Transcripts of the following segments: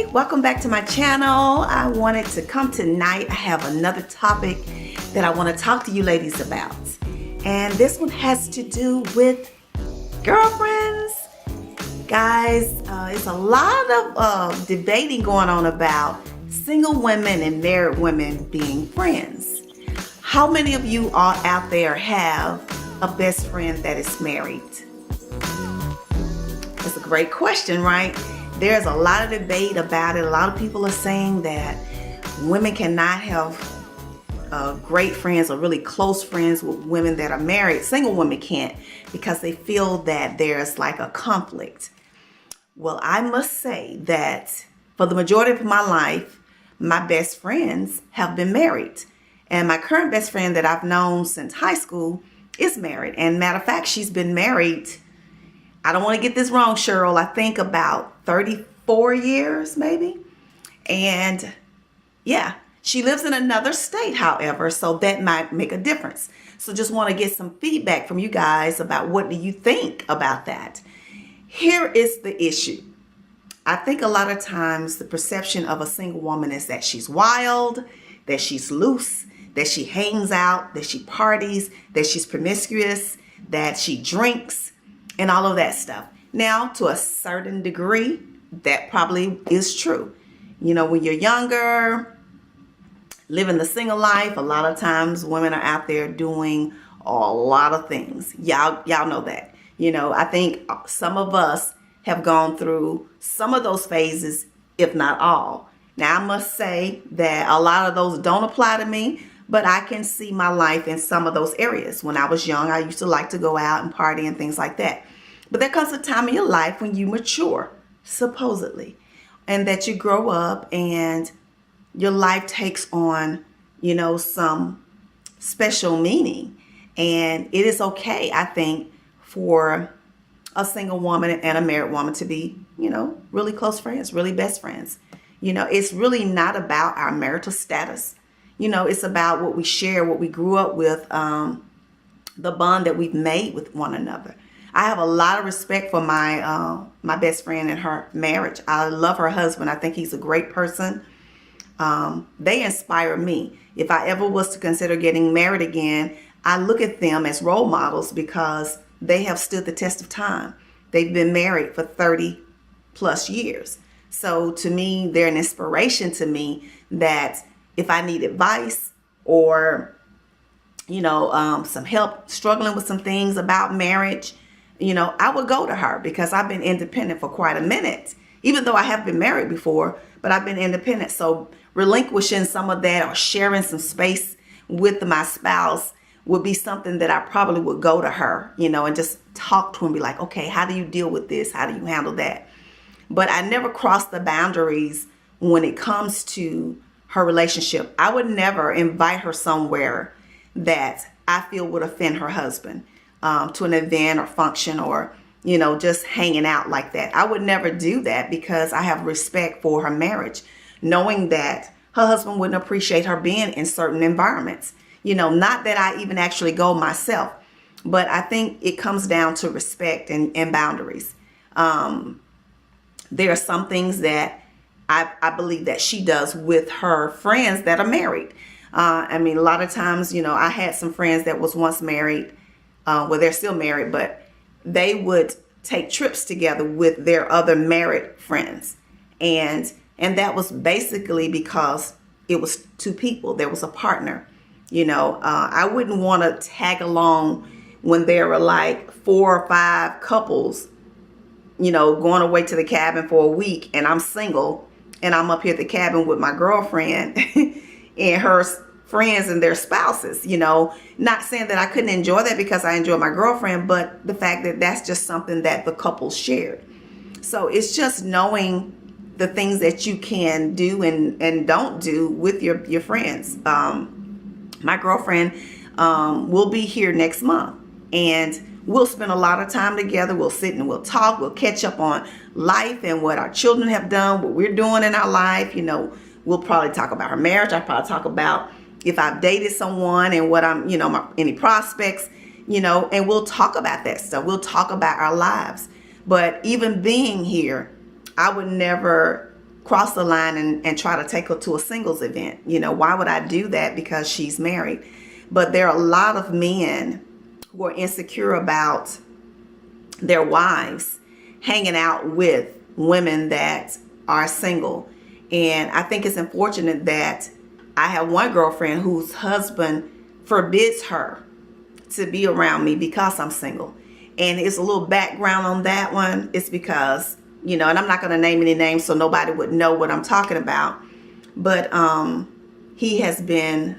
Hey, welcome back to my channel. I wanted to come tonight. I have another topic that I want to talk to you ladies about. And this one has to do with girlfriends. Guys, it's a lot of debating going on about single women and married women being friends. How many of you all out there have a best friend that is married? It's a great question, right? There's a lot of debate about it. A lot of people are saying that women cannot have great friends or really close friends with women that are married. Single women can't because they feel that there's like a conflict. Well, I must say that for the majority of my life, my best friends have been married. And my current best friend that I've known since high school is married. And matter of fact, she's been married, I don't want to get this wrong, Cheryl, I think about 34 years maybe. And yeah, she lives in another state, however, so that might make a difference. So just want to get some feedback from you guys about what do you think about that. Here is the issue. I think a lot of times the perception of a single woman is that she's wild, that she's loose, that she hangs out, that she parties, that she's promiscuous, that she drinks, and all of that stuff. Now, to a certain degree, that probably is true. You know, when you're younger, living the single life, a lot of times women are out there doing a lot of things. Y'all know that. You know, I think some of us have gone through some of those phases, if not all. Now, I must say that a lot of those don't apply to me, but I can see my life in some of those areas. When I was young, I used to like to go out and party and things like that. But there comes a time in your life when you mature, supposedly, and that you grow up and your life takes on, you know, some special meaning. And it is okay, I think, for a single woman and a married woman to be, you know, really close friends, really best friends. You know, it's really not about our marital status. You know, it's about what we share, what we grew up with, the bond that we've made with one another. I have a lot of respect for my best friend and her marriage. I love her husband. I think he's a great person. They inspire me. If I ever was to consider getting married again, I look at them as role models because they have stood the test of time. They've been married for 30 plus years. So to me, they're an inspiration to me that if I need advice or, you know, some help struggling with some things about marriage, you know, I would go to her because I've been independent for quite a minute, even though I have been married before, but I've been independent. So relinquishing some of that or sharing some space with my spouse would be something that I probably would go to her, you know, and just talk to her and be like, okay, how do you deal with this? How do you handle that? But I never cross the boundaries when it comes to her relationship. I would never invite her somewhere that I feel would offend her husband, to an event or function or, you know, just hanging out like that. I would never do that because I have respect for her marriage, knowing that her husband wouldn't appreciate her being in certain environments. You know, not that I even actually go myself, but I think it comes down to respect and boundaries. There are some things that I believe that she does with her friends that are married. I mean, a lot of times, you know, I had some friends that was once married. Well, they're still married, but they would take trips together with their other married friends. And that was basically because it was two people. There was a partner. You know, I wouldn't want to tag along when there were like 4 or 5 couples, you know, going away to the cabin for a week and I'm single and I'm up here at the cabin with my girlfriend and her friends and their spouses. You know, not saying that I couldn't enjoy that because I enjoy my girlfriend, but the fact that that's just something that the couple shared. So it's just knowing the things that you can do and don't do with your friends. My girlfriend will be here next month and we'll spend a lot of time together. We'll sit and we'll talk. We'll catch up on life and what our children have done, what we're doing in our life. You know, we'll probably talk about her marriage. I'll probably talk about if I've dated someone and what I'm, you know, any prospects, you know, and we'll talk about that stuff. We'll talk about our lives. But even being here, I would never cross the line and try to take her to a singles event. You know, why would I do that? Because she's married. But there are a lot of men who are insecure about their wives hanging out with women that are single. And I think it's unfortunate that I have one girlfriend whose husband forbids her to be around me because I'm single. And it's a little background on that one. It's because, you know, and I'm not going to name any names so nobody would know what I'm talking about. But he has been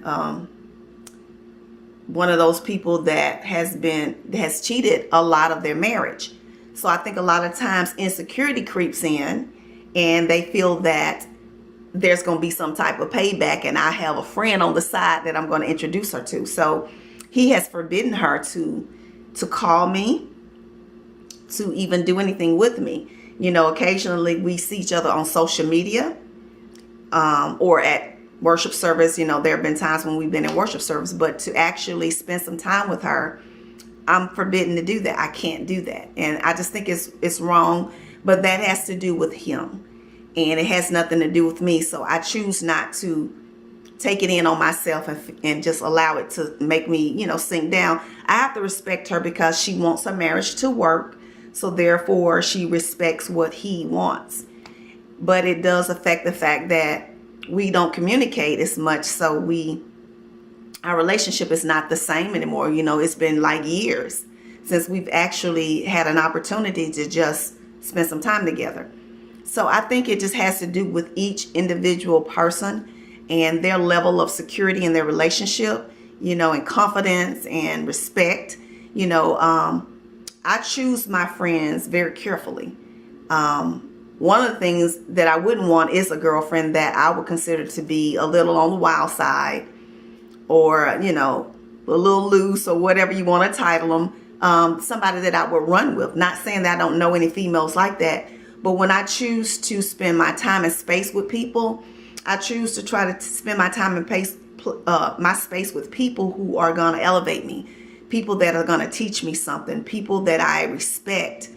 one of those people that has cheated a lot of their marriage. So I think a lot of times insecurity creeps in and they feel that there's going to be some type of payback, and I have a friend on the side that I'm going to introduce her to. So he has forbidden her to call me, to even do anything with me. You know, occasionally we see each other on social media or at worship service. You know, there have been times when we've been in worship service, but to actually spend some time with her, I'm forbidden to do that. I can't do that. And I just think it's wrong, but that has to do with him. And it has nothing to do with me. So I choose not to take it in on myself and just allow it to make me, you know, sink down. I have to respect her because she wants her marriage to work. So therefore, she respects what he wants. But it does affect the fact that we don't communicate as much. So our relationship is not the same anymore. You know, it's been like years since we've actually had an opportunity to just spend some time together. So I think it just has to do with each individual person and their level of security in their relationship, you know, and confidence and respect. You know, I choose my friends very carefully. One of the things that I wouldn't want is a girlfriend that I would consider to be a little on the wild side, or, you know, a little loose, or whatever you want to title them. Somebody that I would run with. Not saying that I don't know any females like that. But when I choose to spend my time and space with people, I choose to try to spend my time and my space with people who are going to elevate me, people that are going to teach me something, people that I respect,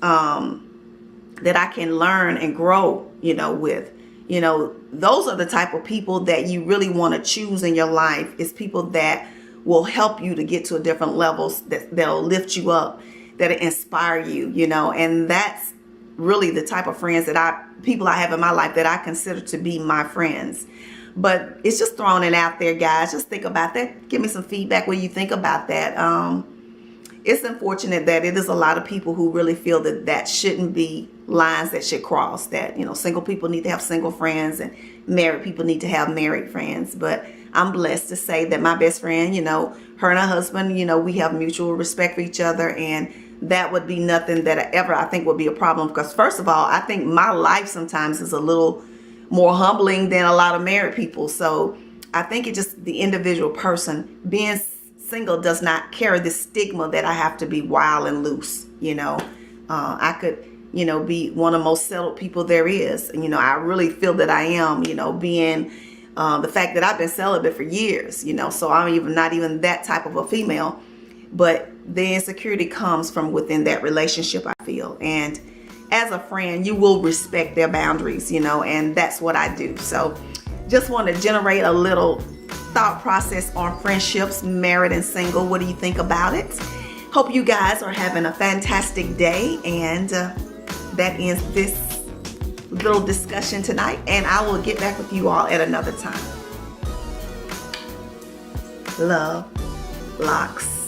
that I can learn and grow, you know, with. You know, those are the type of people that you really want to choose in your life. Is people that will help you to get to a different levels, that'll lift you up, that'll inspire you, you know, and that's really the type of friends people I have in my life that I consider to be my friends. But it's just throwing it out there, guys. Just think about that. Give me some feedback what you think about that. It's unfortunate that it is a lot of people who really feel that shouldn't be lines that should cross, that, you know, single people need to have single friends and married people need to have married friends. But I'm blessed to say that my best friend, you know, her and her husband, you know, we have mutual respect for each other, and that would be nothing that I think would be a problem. Because first of all, I think my life sometimes is a little more humbling than a lot of married people. So I think it just, the individual person being single does not carry the stigma that I have to be wild and loose. You know, I could, you know, be one of the most settled people there is. And, you know, I really feel that I am, you know, being the fact that I've been celibate for years, you know, so I'm not even that type of a female. But the insecurity comes from within that relationship, I feel. And as a friend, you will respect their boundaries, you know, and that's what I do. So just want to generate a little thought process on friendships, married and single. What do you think about it? Hope you guys are having a fantastic day. And that ends this little discussion tonight. And I will get back with you all at another time. Love, LOCS.